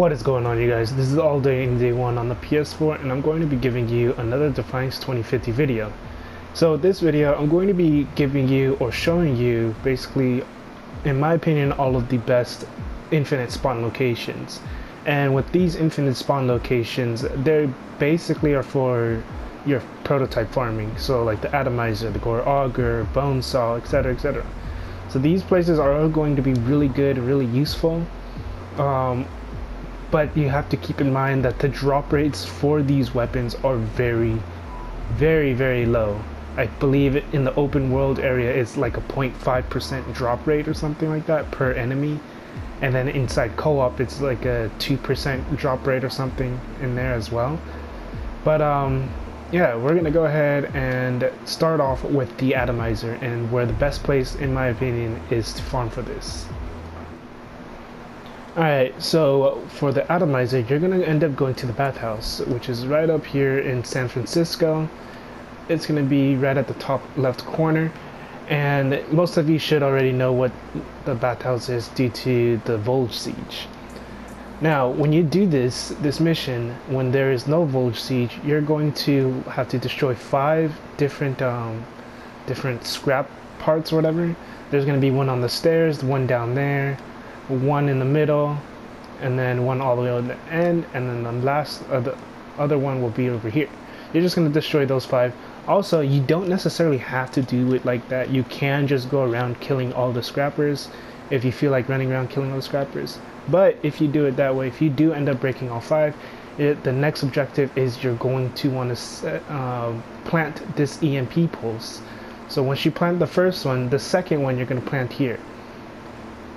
What is going on, you guys? This is All Day in Day 1 on the PS4, and I'm going to be giving you another Defiance 2050 video. So this video, I'm going to be giving you or showing you basically, in my opinion, all of the best infinite spawn locations. And with these infinite spawn locations, they basically are for your prototype farming. So like the Atomizer, the Auger, Bone Saw, etc, etc. So these places are all going to be really good, really useful. But you have to keep in mind that the drop rates for these weapons are very, very low. I believe in the open world area it's like a 0.5% drop rate or something like that per enemy, and then inside co-op it's like a 2% drop rate or something in there as well. But yeah, we're gonna go ahead and start off with the Atomizer, and where the best place in my opinion is to farm for this. Alright, so for the Atomizer, you're going to end up going to the bathhouse, which is right up here in San Francisco. It's going to be right at the top left corner, and most of you should already know what the bathhouse is due to the Volge Siege. Now, when you do this mission, when there is no Volge Siege, you're going to have to destroy 5 different scrap parts or whatever. There's going to be one on the stairs, one down there, one in the middle, and then one all the way on the end, and then the other one will be over here. You're just going to destroy those 5. Also, you don't necessarily have to do it like that. You can just go around killing all the scrappers if you feel like running around killing all the scrappers. But if you do it that way, if you do end up breaking all 5, the next objective is you're going to want to plant this EMP pulse. So once you plant the first one, the second one you're going to plant here.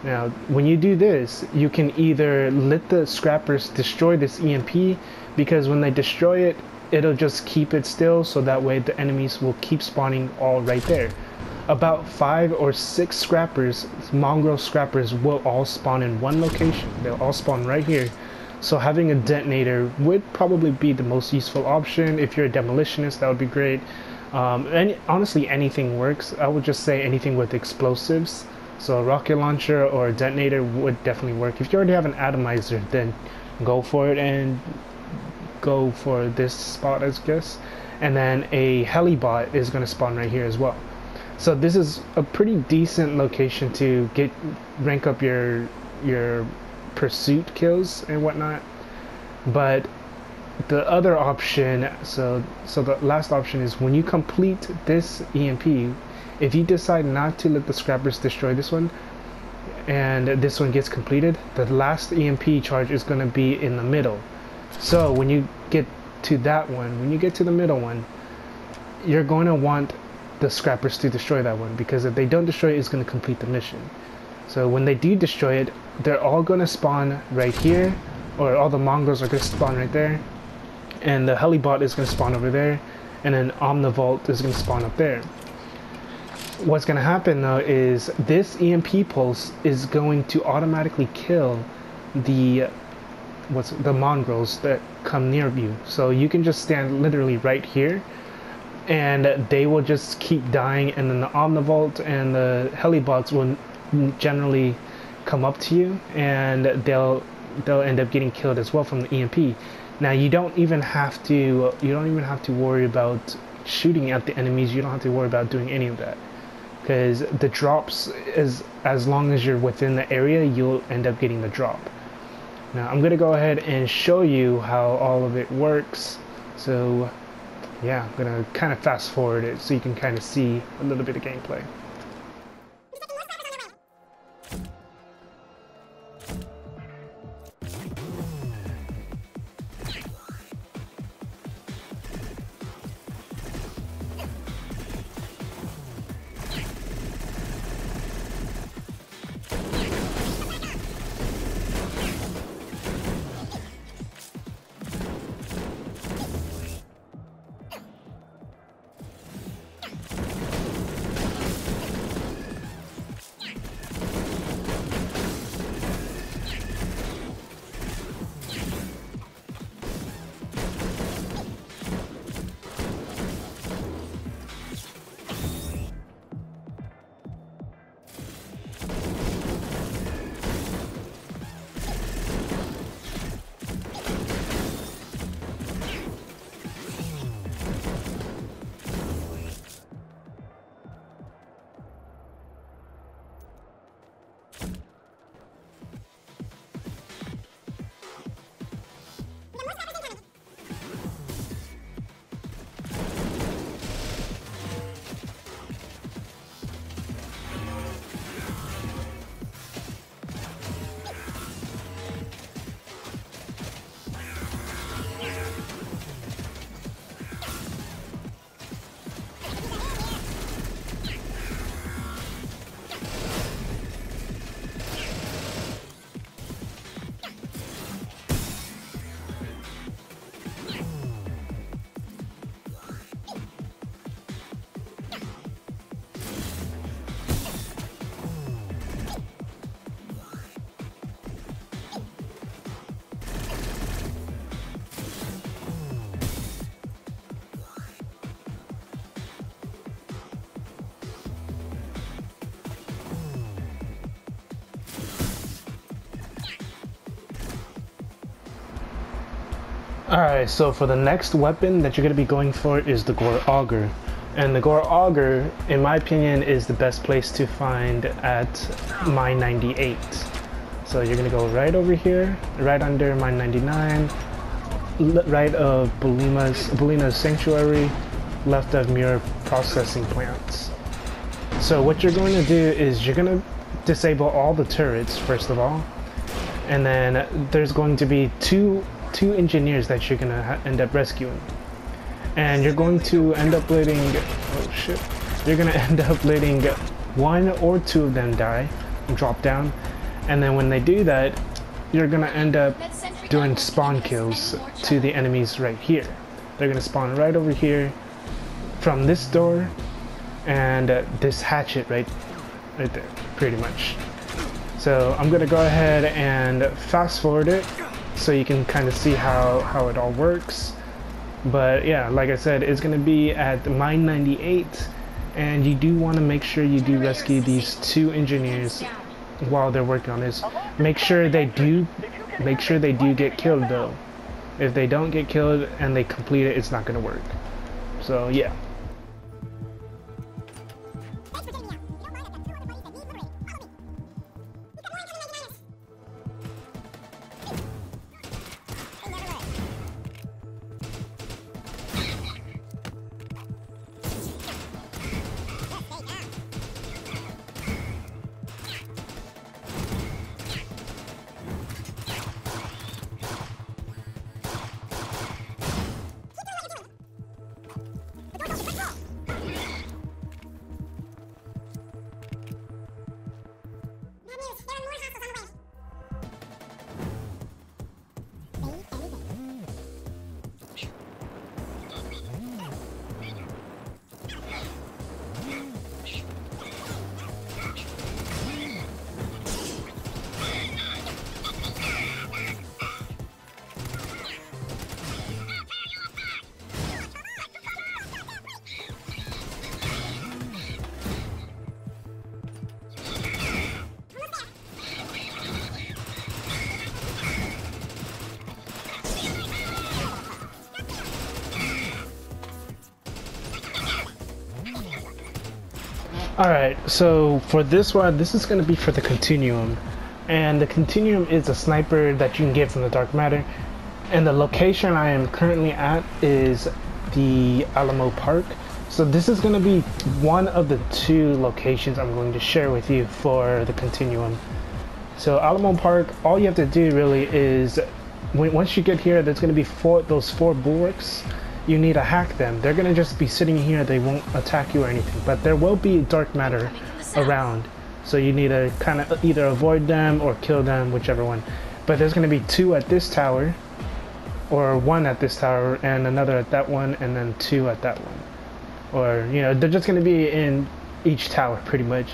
Now, when you do this, you can either let the scrappers destroy this EMP, because when they destroy it, it'll just keep it still, so that way the enemies will keep spawning all right there. About 5 or 6 scrappers, mongrel scrappers, will all spawn in one location. They'll all spawn right here. So having a detonator would probably be the most useful option. If you're a demolitionist, that would be great. And honestly, anything works. I would just say anything with explosives. So a rocket launcher or a detonator would definitely work. If you already have an Atomizer, then go for it and go for this spot, I guess. And then a helibot is going to spawn right here as well. So this is a pretty decent location to rank up your pursuit kills and whatnot. But the other option, so the last option is when you complete this EMP. If you decide not to let the scrappers destroy this one, and this one gets completed, the last EMP charge is going to be in the middle. So when you get to that one, when you get to the middle one, you're going to want the scrappers to destroy that one, because if they don't destroy it, it's going to complete the mission. So when they do destroy it, they're all going to spawn right here, or all the mongrels are going to spawn right there, and the helibot is going to spawn over there, and then Omnivolt is going to spawn up there. What's going to happen though is this EMP pulse is going to automatically kill the mongrels that come near you. So you can just stand literally right here, and they will just keep dying, and then the Omnivolt and the helibots will generally come up to you, and they'll end up getting killed as well from the EMP. Now you don't even have to worry about shooting at the enemies. You don't have to worry about doing any of that, because the drops, as long as you're within the area, you'll end up getting the drop. Now I'm gonna go ahead and show you how all of it works. So yeah, I'm gonna kind of fast forward it so you can kind of see a little bit of gameplay. Alright, so for the next weapon that you're going to be going for is the Gore Auger. And the Gore Auger, in my opinion, is the best place to find at mine 98. So you're going to go right over here, right under mine 99, right of Belina's Sanctuary, left of Mirror Processing Plants. So what you're going to do is you're going to disable all the turrets, first of all. And then there's going to be two engineers that you're gonna end up rescuing, and you're going to end up letting you're gonna end up letting one or two of them die, drop down, and then when they do that, you're gonna end up doing spawn kills to the enemies right here. They're gonna spawn right over here from this door and this hatchet right there, pretty much. So I'm gonna go ahead and fast forward it so you can kind of see how it all works. But yeah, like I said, it's going to be at mine 98, and you do want to make sure you do rescue these two engineers while they're working on this. Make sure they do get killed though. If they don't get killed and they complete it, it's not going to work. So yeah. Alright, so for this one, this is going to be for the Continuum. And the Continuum is a sniper that you can get from the dark matter. And the location I am currently at is the Alamo Park. So this is going to be one of the two locations I'm going to share with you for the Continuum. So Alamo Park, all you have to do really is, once you get here, there's going to be those four bulwarks. You need to hack them. They're going to just be sitting here. They won't attack you or anything, but there will be dark matter around. So you need to kind of either avoid them or kill them, whichever one. But there's going to be two at this tower, or one at this tower, and another at that one, and then two at that one. Or, you know, they're just going to be in each tower pretty much.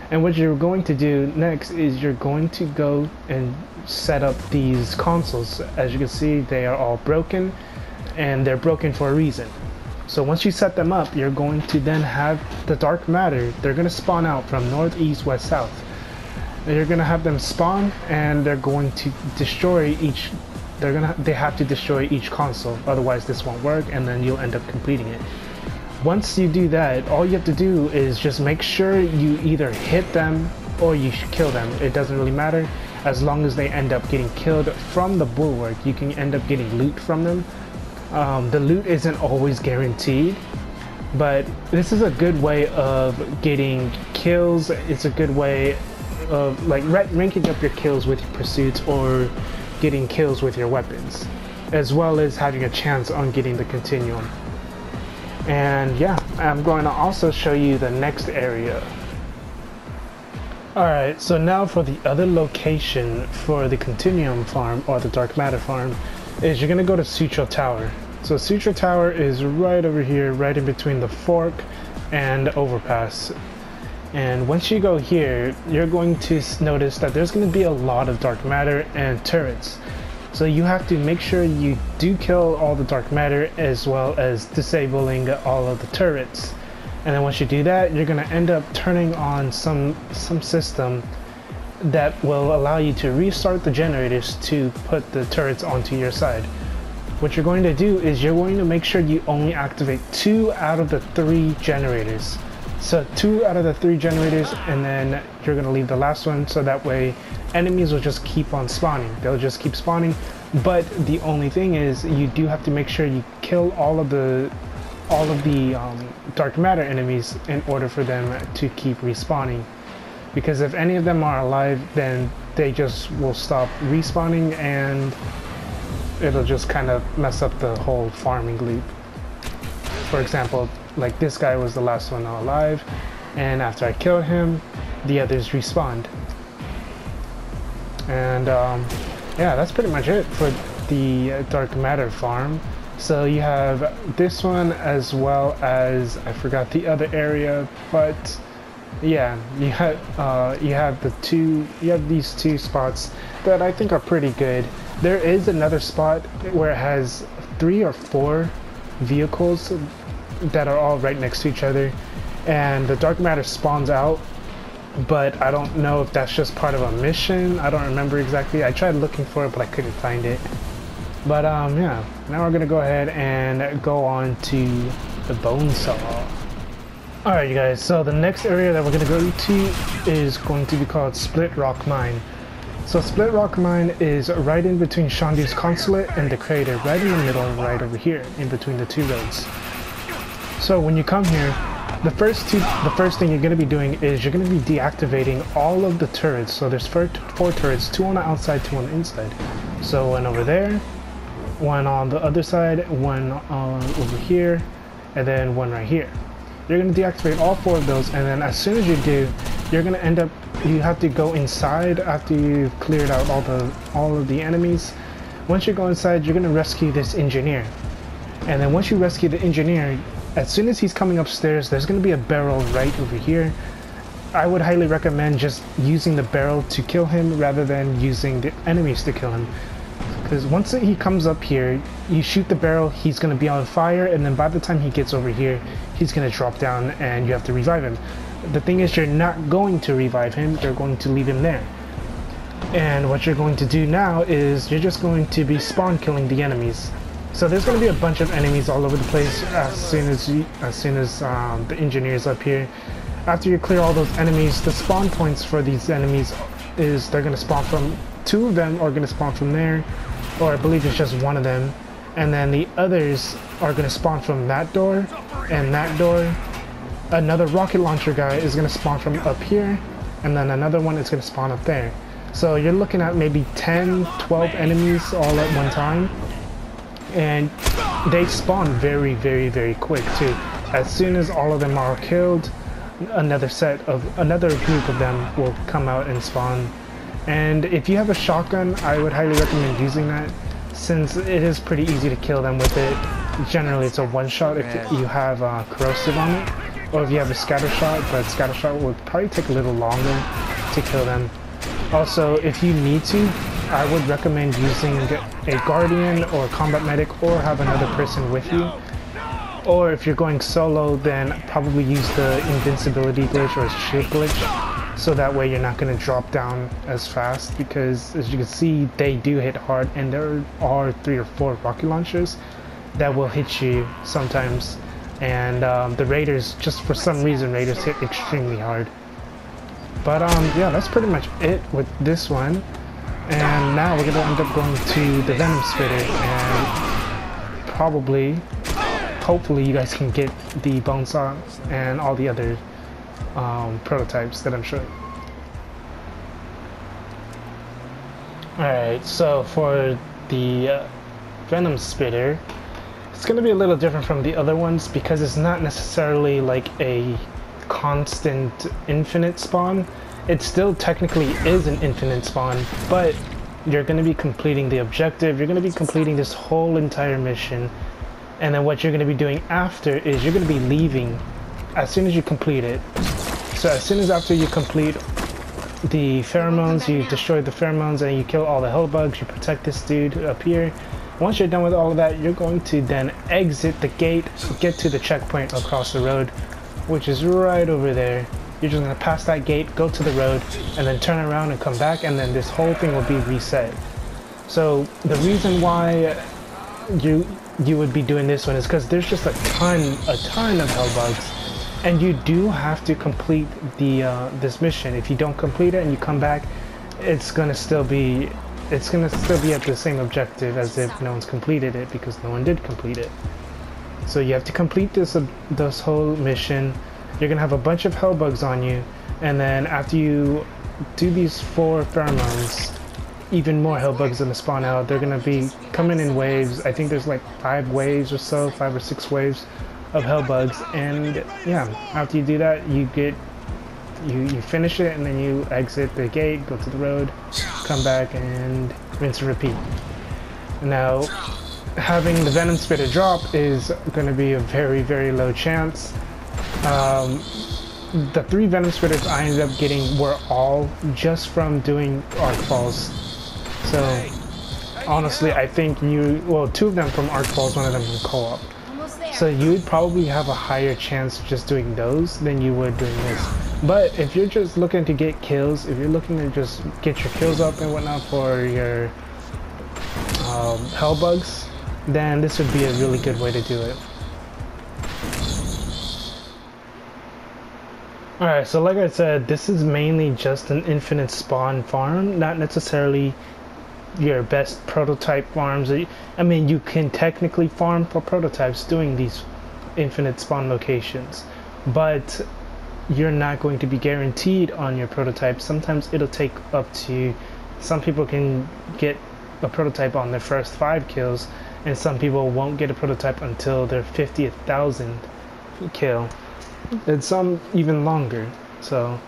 And what you're going to do next is you're going to go and set up these consoles. As you can see, they are all broken, and they're broken for a reason. So once you set them up, you're going to then have the dark matter. They're going to spawn out from north, east, west, south. And you're going to have them spawn, and they're going to destroy each. They have to destroy each console, otherwise this won't work, and then you'll end up completing it. Once you do that, all you have to do is just make sure you either hit them or you kill them. It doesn't really matter, as long as they end up getting killed from the bulwark. You can end up getting loot from them. The loot isn't always guaranteed, but this is a good way of getting kills. It's a good way of like ranking up your kills with your pursuits or getting kills with your weapons, as well as having a chance on getting the Continuum. And yeah, I'm going to also show you the next area. Alright, so now for the other location for the Continuum farm, or the dark matter farm, is you're going to go to Sutro Tower. So Sutro Tower is right over here, right in between the fork and overpass. And once you go here, you're going to notice that there's going to be a lot of dark matter and turrets. So you have to make sure you do kill all the dark matter, as well as disabling all of the turrets. And then once you do that, you're going to end up turning on some system that will allow you to restart the generators to put the turrets onto your side. what you're going to do is you're going to make sure you only activate 2 out of the 3 generators. So 2 out of the 3 generators, and then you're going to leave the last one, so that way enemies will just keep on spawning. They'll just keep spawning, but the only thing is you do have to make sure you kill all of the dark matter enemies in order for them to keep respawning. Because if any of them are alive, then they just will stop respawning and it'll just kind of mess up the whole farming loop. For example, like this guy was the last one alive, and after I killed him, the others respawned. And yeah, that's pretty much it for the dark matter farm. So you have this one as well as, I forgot the other area, but yeah, you have these 2 spots that I think are pretty good. There is another spot where it has 3 or 4 vehicles that are all right next to each other, and the dark matter spawns out, but I don't know if that's just part of a mission. I don't remember exactly. I tried looking for it, but I couldn't find it. But yeah, now we're gonna go ahead and go on to the bone saw. Alright you guys, so the next area that we're gonna go to is going to be called Split Rock Mine. So Split Rock Mine is right in between Shandu's Consulate and the crater, right in the middle, right over here, in between the 2 roads. So when you come here, the first thing you're going to be doing is you're going to be deactivating all of the turrets. So there's 4 turrets, 2 on the outside, 2 on the inside. So one over there, 1 on the other side, 1 over here, and then 1 right here. You're going to deactivate all 4 of those, and then as soon as you do, you're going to end up, you have to go inside after you've cleared out all of the enemies. Once you go inside, you're going to rescue this engineer. And then once you rescue the engineer, as soon as he's coming upstairs, there's going to be a barrel right over here. I would highly recommend just using the barrel to kill him rather than using the enemies to kill him. Because once he comes up here, you shoot the barrel, he's going to be on fire, and then by the time he gets over here, he's going to drop down and you have to revive him. The thing is, you're not going to revive him, you're going to leave him there. And what you're going to do now is you're just going to be spawn killing the enemies. So there's going to be a bunch of enemies all over the place as soon as the engineer's up here. After you clear all those enemies, the spawn points for these enemies is they're going to spawn from, 2 of them are going to spawn from there, or I believe it's just 1 of them, and then the others are going to spawn from that door and that door. Another rocket launcher guy is going to spawn from up here, and then another one is going to spawn up there. So you're looking at maybe 10, 12 enemies all at one time. And they spawn very, very, very quick too. As soon as all of them are killed, another group of them will come out and spawn. And if you have a shotgun, I would highly recommend using that, since it is pretty easy to kill them with it. Generally it's a one-shot if you have corrosive on it, or if you have a scatter shot, but scatter shot would probably take a little longer to kill them. Also, if you need to, I would recommend using a guardian or combat medic, or have another person with you. Or if you're going solo, then probably use the invincibility glitch or shield glitch, so that way you're not going to drop down as fast, because as you can see, they do hit hard, and there are 3 or 4 rocket launchers that will hit you sometimes. And the raiders, just for some reason, raiders hit extremely hard. But yeah, that's pretty much it with this one. And now we're gonna end up going to the Venom Spitter, and hopefully you guys can get the bone saw and all the other prototypes that I'm showing. Alright, so for the Venom Spitter, it's gonna be a little different from the other ones because it's not necessarily like a constant infinite spawn. It still technically is an infinite spawn, but you're going to be completing the objective, you're going to be completing this whole entire mission, and then what you're going to be doing after is you're going to be leaving as soon as you complete it. So as soon as after you complete the pheromones, you destroy the pheromones and you kill all the hell bugs, you protect this dude up here. Once you're done with all of that, you're going to then exit the gate, get to the checkpoint across the road, which is right over there. You're just going to pass that gate, go to the road, and then turn around and come back, and then this whole thing will be reset. So the reason why you would be doing this one is because there's just a ton of hell bugs, and you do have to complete the this mission. If you don't complete it and you come back, it's gonna still be at the same objective as if no one's completed it, because no one did complete it. So you have to complete this whole mission. You're gonna have a bunch of hell bugs on you, and then after you do these 4 pheromones, even more hell bugs gonna spawn out. They're gonna be coming in waves. I think there's like 5 waves or so, 5 or 6 waves of hell bugs. And yeah, after you do that, you finish it, and then you exit the gate, go to the road, come back, and rinse and repeat. Now, having the Venom Spitter drop is gonna be a very, very low chance. The 3 Venom Spitters I ended up getting were all just from doing arc falls. So honestly, I think 2 of them from arc falls, 1 of them from co-op. So you would probably have a higher chance just doing those than you would doing this. But if you're just looking to get kills, if you're looking to just get your kills up and whatnot for your hell bugs, then this would be a really good way to do it. Alright, so like I said, this is mainly just an infinite spawn farm, not necessarily your best prototype farms. I mean, you can technically farm for prototypes doing these infinite spawn locations, but you're not going to be guaranteed on your prototype. Sometimes it'll take up to, some people can get a prototype on their first 5 kills, and some people won't get a prototype until their 50,000th kill, and some even longer. So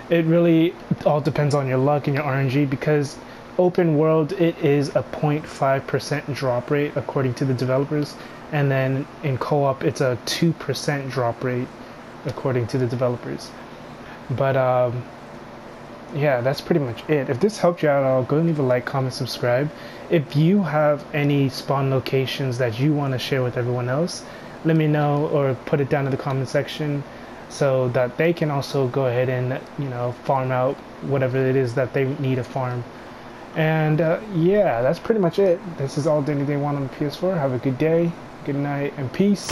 it really all depends on your luck and your RNG, because open world, it is a 0.5% drop rate according to the developers, and then in co-op it's a 2% drop rate according to the developers. But yeah, that's pretty much it. If this helped you out at all, go and leave a like, comment, subscribe. If you have any spawn locations that you want to share with everyone else, let me know, or put it down in the comment section so that they can also go ahead and, you know, farm out whatever it is that they need to farm. And yeah, that's pretty much it. This is all Day 1 on the PS4. Have a good day, good night, and peace.